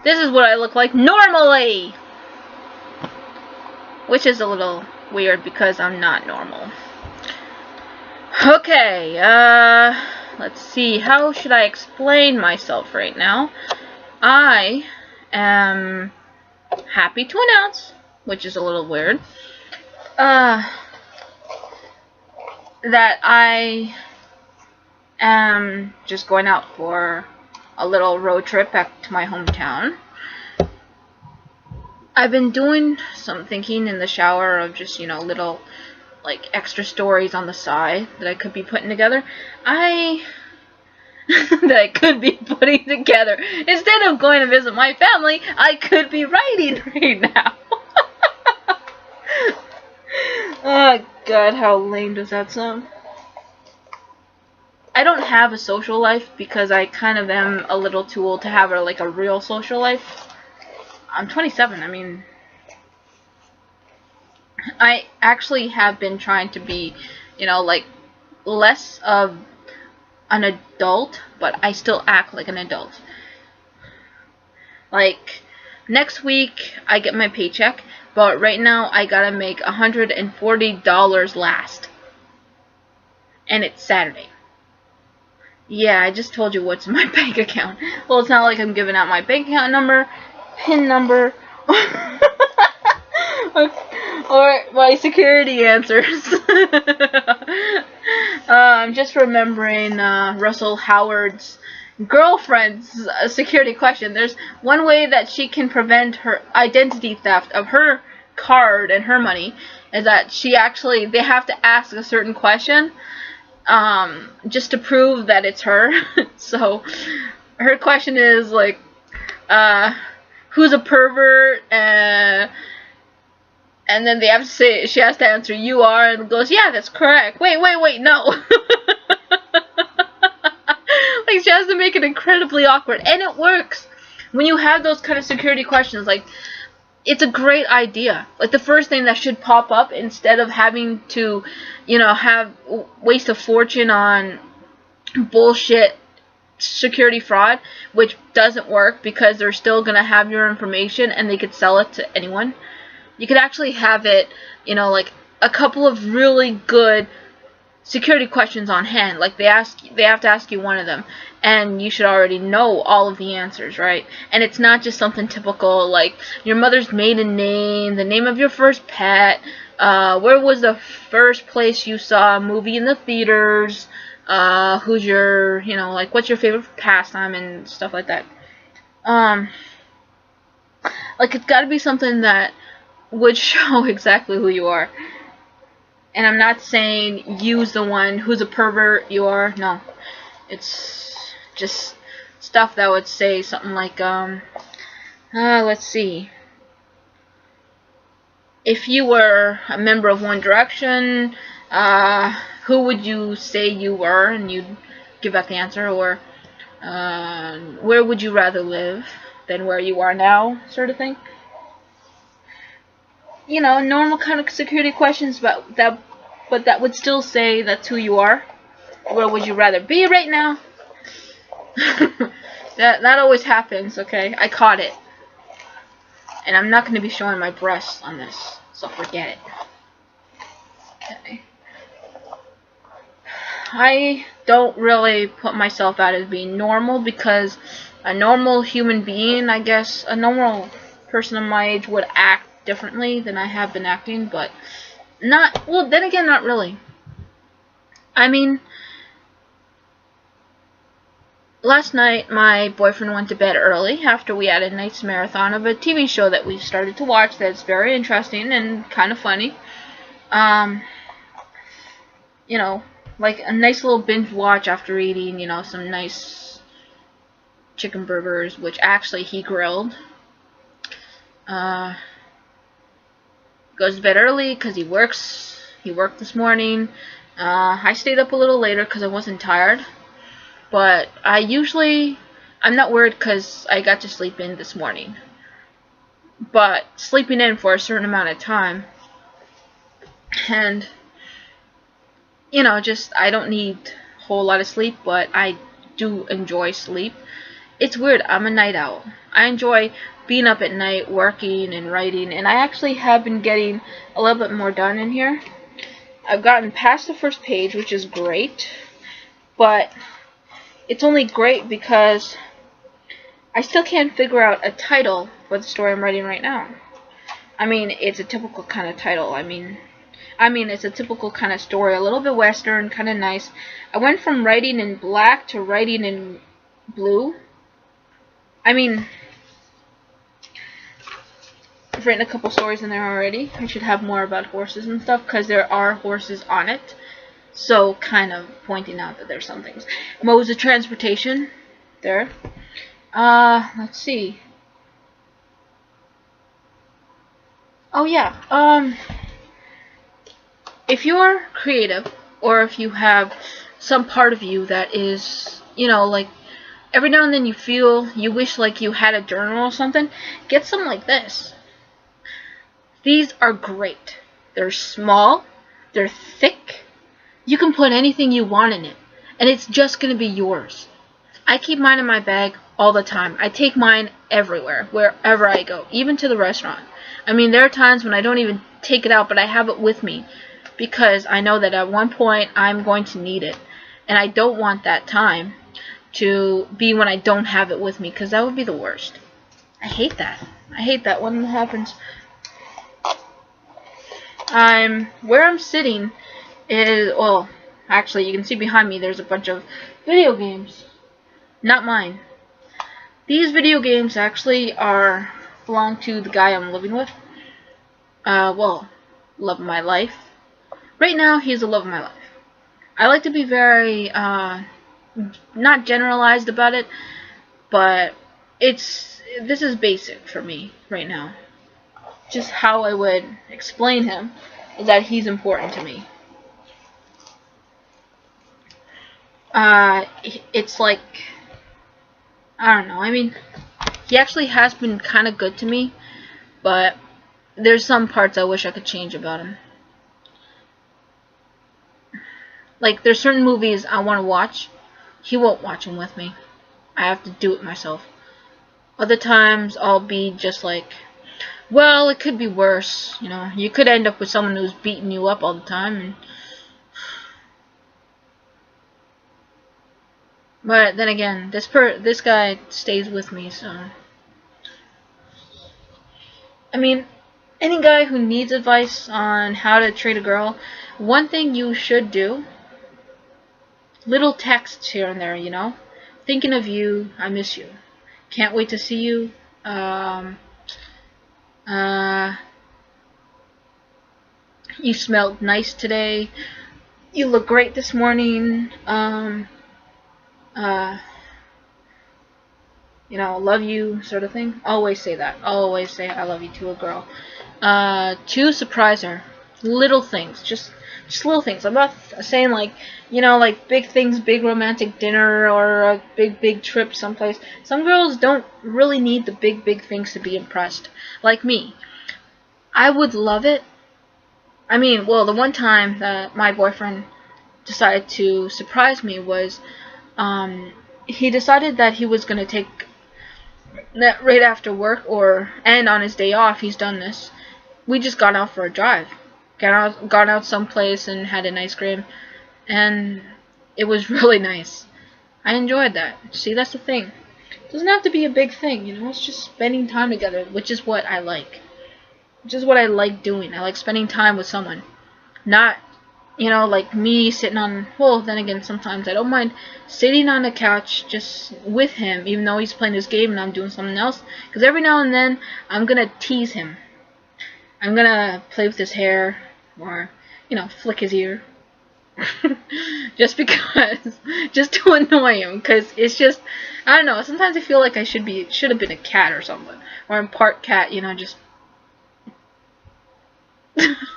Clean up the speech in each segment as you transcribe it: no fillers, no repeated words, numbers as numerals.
This is what I look like normally! Which is a little weird because I'm not normal. Okay, let's see. How should I explain myself right now? I am happy to announce, which is a little weird, that I am just going out for a little road trip back to my hometown. I've been doing some thinking in the shower of just, little, like, extra stories on the side that I could be putting together. That I could be putting together. Instead of going to visit my family, I could be writing right now. Oh, God, how lame does that sound? I don't have a social life because I kind of am a little too old to have a real social life. I'm 27. I mean, I actually have been trying to be, less of an adult, but I still act like an adult. Like, next week I get my paycheck, but right now I gotta make $140 last. And it's Saturday. Yeah, I just told you what's in my bank account. Well, it's not like I'm giving out my bank account number, PIN number, or my security answers. I'm just remembering Russell Howard's girlfriend's security question. There's one way that she can prevent her identity theft of her card and her money is that they have to ask a certain question just to prove that it's her. So her question is like, who's a pervert? And then she has to answer, you are, and goes, yeah, that's correct. Wait, no. Like, she has to make it incredibly awkward, and it works. When you have those kind of security questions, like, it's a great idea. Like, the first thing that should pop up, instead of having to, waste a fortune on bullshit security fraud, which doesn't work because they're still going to have your information and they could sell it to anyone. You could actually have it, like a couple of really good security questions on hand. Like, they have to ask you one of them, and you should already know all of the answers, right? And it's not just something typical like your mother's maiden name, the name of your first pet, where was the first place you saw a movie in the theaters, who's your, what's your favorite pastime and stuff like that. Like, it's got to be something that would show exactly who you are. And I'm not saying use the one who's a pervert you are. No. It's just stuff that would say something like, let's see. If you were a member of One Direction, who would you say you were? And you'd give out the answer. Or, where would you rather live than where you are now? Sort of thing. Normal kind of security questions, but that would still say that's who you are. Where would you rather be right now? that always happens, okay? I caught it. And I'm not going to be showing my breasts on this, so forget it. Okay. I don't really put myself out as being normal because a normal human being, I guess, a normal person of my age would act differently than I have been acting, but then again, not really. I mean, last night my boyfriend went to bed early after we had a night's marathon of a TV show that we started to watch that's very interesting and kind of funny. Like a nice little binge watch after eating, some nice chicken burgers, which actually he grilled. Goes to bed early because he works. He worked this morning. I stayed up a little later because I wasn't tired. But I'm not worried because I got to sleep in this morning. But sleeping in for a certain amount of time, and, I don't need a whole lot of sleep, but I do enjoy sleep. it's weird. I'm a night owl. I enjoy being up at night, working and writing, and I actually have been getting a little bit more done in here. I've gotten past the first page, which is great, but it's only great because I still can't figure out a title for the story I'm writing right now. I mean, it's a typical kind of title. I mean, it's a typical kind of story, a little bit western, kind of nice. I went from writing in black to writing in blue. I mean, I've written a couple stories in there already. I should have more about horses and stuff, because there are horses on it. So, kind of pointing out that there's some things. Modes of transportation. There. Let's see. Oh, yeah. If you're creative, or if you have some part of you that is, you know, like, every now and then you wish like you had a journal or something, get some like this. These are great. They're small, they're thick, you can put anything you want in it, and it's just going to be yours. I keep mine in my bag all the time. I take mine everywhere, wherever I go, even to the restaurant. I mean, there are times when I don't even take it out, but I have it with me, because I know that at one point I'm going to need it, and I don't want that time to be when I don't have it with me, because that would be the worst. I hate that. I hate that when it happens. Where I'm sitting is, well, actually, you can see behind me there's a bunch of video games. Not mine. These video games actually belong to the guy I'm living with. Well, love of my life. Right now, he's the love of my life. I like to be very, not generalized about it, but this is basic for me right now. Just how I would explain him is that he's important to me. It's like, I don't know, I mean, he actually has been kind of good to me, but there's some parts I wish I could change about him. Like, there's certain movies I want to watch, he won't watch them with me. I have to do it myself. Other times, I'll be just like, well, it could be worse, you know. You could end up with someone who's beating you up all the time. But then again, this guy stays with me, so. I mean, any guy who needs advice on how to treat a girl, one thing you should do, little texts here and there, you know. Thinking of you, I miss you. Can't wait to see you. You smelled nice today. You look great this morning. You know, love you, sort of thing. Always say that. Always say I love you to a girl. To surprise her. Little things. Just little things. I'm not saying like, you know, like big things, big romantic dinner or a big trip someplace. Some girls don't really need the big things to be impressed. Like me. I would love it. I mean, well, the one time that my boyfriend decided to surprise me was, he decided that he was going to take that right after work and on his day off. He's done this. We just got out for a drive. Got out someplace and had an ice cream, and it was really nice. I enjoyed that. See, that's the thing. It doesn't have to be a big thing, you know. It's just spending time together, which is what I like. Which is what I like doing. I like spending time with someone. Not, you know, like me sitting on, well, then again, sometimes I don't mind sitting on the couch just with him, even though he's playing his game and I'm doing something else. Because every now and then, I'm going to tease him. I'm going to play with his hair, or, you know, flick his ear. Just because, just to annoy him, because it's just, I don't know, sometimes I feel like I should have been a cat or something. Or I'm part cat, you know, just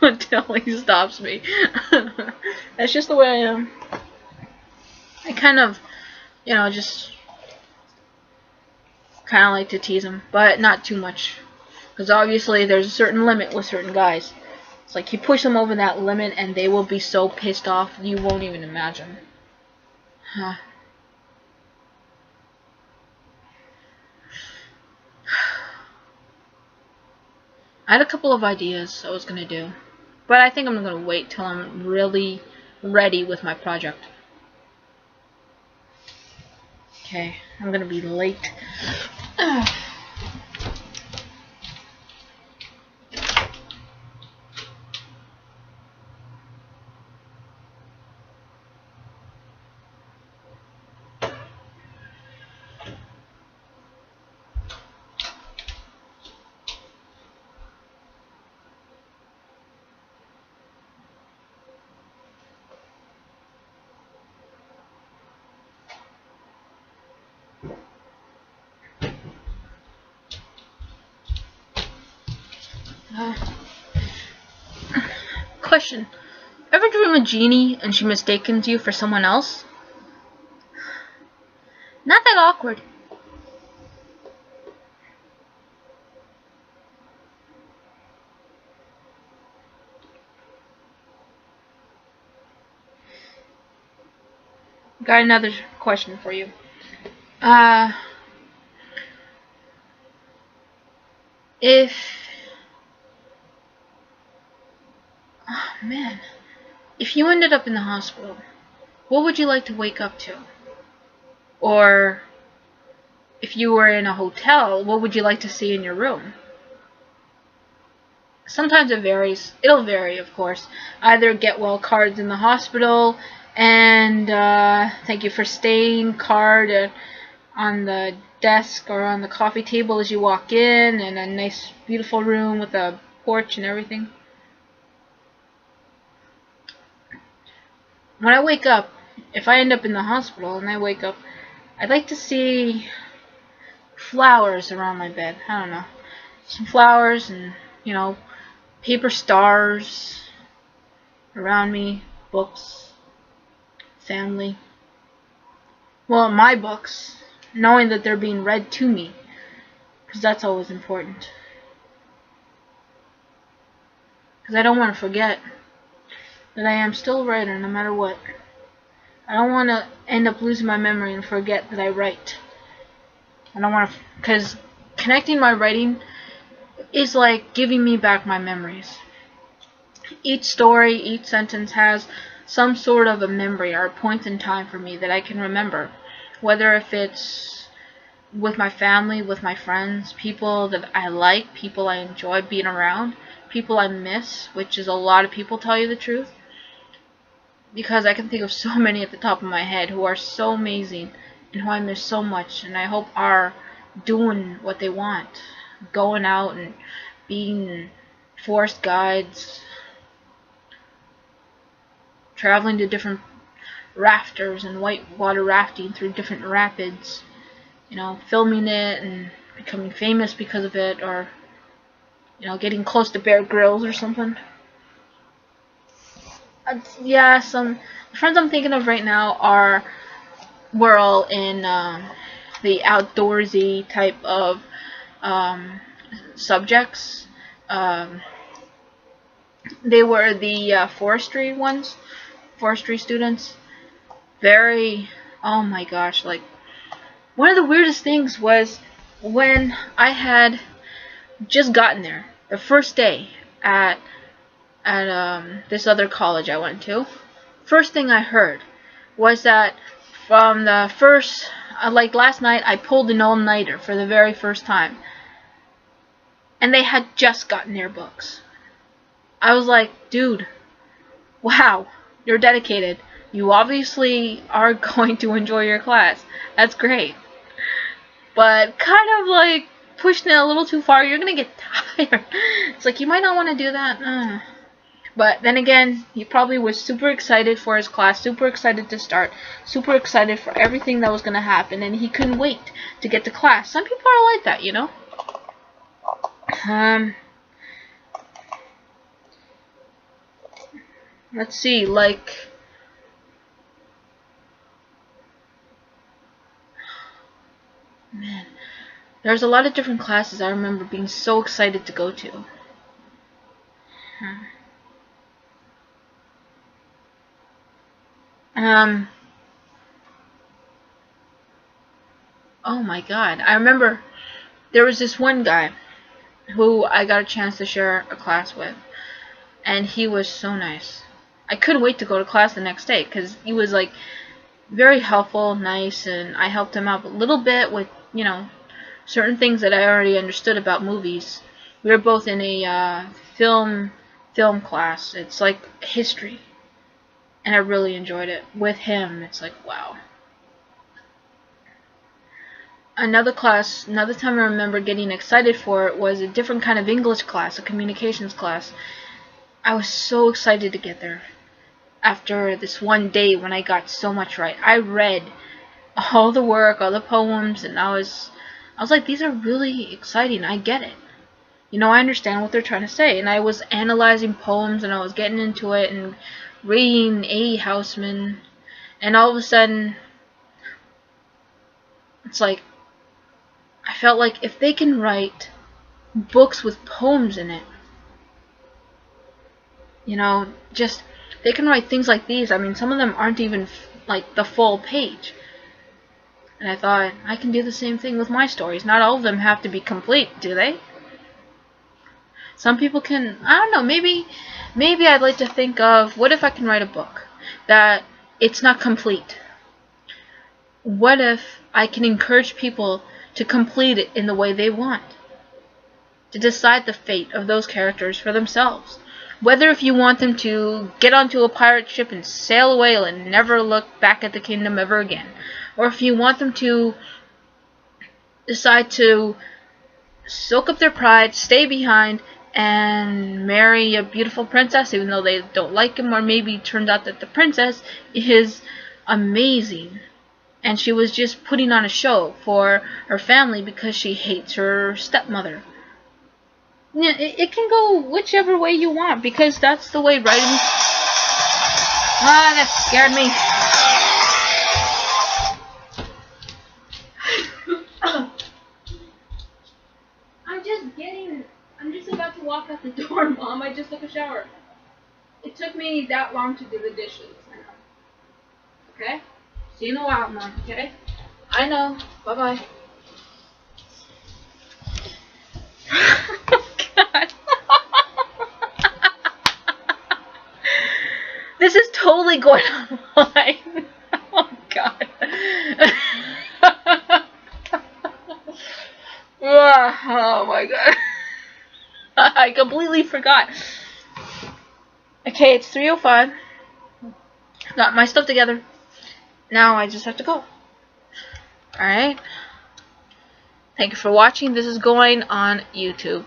until he stops me. That's just the way I am. I kind of, you know, just kind of like to tease him, but not too much, because obviously there's a certain limit with certain guys. It's like you push them over that limit and they will be so pissed off you won't even imagine. I had a couple of ideas I was going to do, but I think I'm going to wait till I'm really ready with my project. Okay, I'm going to be late. Question. Ever dream a genie and she mistakes you for someone else? Not that awkward. Got another question for you. If... Oh, man. If you ended up in the hospital, what would you like to wake up to? Or, if you were in a hotel, what would you like to see in your room? Sometimes it varies. It'll vary, of course. Either get well cards in the hospital, and thank you for staying card on the desk or on the coffee table as you walk in, and a nice beautiful room with a porch and everything. When I wake up, if I end up in the hospital and I wake up, I'd like to see flowers around my bed. I don't know. Some flowers and, paper stars around me, books, family. Well, my books, knowing that they're being read to me, because that's always important. Because I don't want to forget that I am still a writer no matter what. I don't want to end up losing my memory and forget that I write. I don't want to, because connecting my writing is like giving me back my memories. Each story, each sentence has some sort of a memory or a point in time for me that I can remember. Whether if it's with my family, with my friends, people that I like, people I enjoy being around, people I miss, which is a lot of people, tell you the truth. Because I can think of so many at the top of my head who are so amazing and who I miss so much, and I hope are doing what they want. Going out and being forest guides, traveling to different rafters and whitewater rafting through different rapids, filming it and becoming famous because of it, or getting close to Bear Grylls or something. Yeah, some friends I'm thinking of right now we're all in the outdoorsy type of subjects. They were the forestry ones, forestry students. Oh my gosh, like, one of the weirdest things was when I had just gotten there, the first day at this other college I went to. First thing I heard was that from the first, like last night, I pulled an all-nighter for the very first time. And they had just gotten their books. I was like, dude, wow, you're dedicated. You obviously are going to enjoy your class. That's great. But kind of like pushing it a little too far, you're going to get tired. It's like, you might not want to do that. But then again, he probably was super excited for his class, super excited to start, super excited for everything that was going to happen, and he couldn't wait to get to class. Some people are like that, Let's see, like, man, there's a lot of different classes I remember being so excited to go to. Oh my god, I remember there was this one guy who I got a chance to share a class with, and he was so nice. I couldn't wait to go to class the next day because he was like very helpful, nice, and I helped him out a little bit with, you know, certain things that I already understood about movies. We were both in a film class. It's like history, and I really enjoyed it with him. It's like, wow. Another time I remember getting excited for it was a different kind of English class, a communications class. I was so excited to get there after this one day when I got so much right. I read all the work, all the poems, and I was like, these are really exciting. I get it. You know, I understand what they're trying to say. And I was analyzing poems, and I was getting into it and reading A. Houseman, and all of a sudden, it's like, I felt like if they can write books with poems in it, you know, just, they can write things like these. I mean, some of them aren't even like the full page. And I thought, I can do the same thing with my stories. Not all of them have to be complete, do they? Some people can, I don't know, maybe I'd like to think of, what if I can write a book that it's not complete? What if I can encourage people to complete it in the way they want? To decide the fate of those characters for themselves. Whether if you want them to get onto a pirate ship and sail away and never look back at the kingdom ever again. Or if you want them to decide to soak up their pride, stay behind, and marry a beautiful princess even though they don't like him, or maybe it turned out that the princess is amazing and she was just putting on a show for her family because she hates her stepmother. Yeah, it can go whichever way you want, because that's the way writing... Ah, that scared me. I'm just about to walk out the door, Mom. I just took a shower. It took me that long to do the dishes. I know. Okay? See you in a while, Mom. Okay? I know. Bye-bye. Oh, God. This is totally going online. Oh, God. Oh, my God. I completely forgot. Okay, it's 3:05. Got my stuff together. Now I just have to go. Alright. Thank you for watching. This is going on YouTube.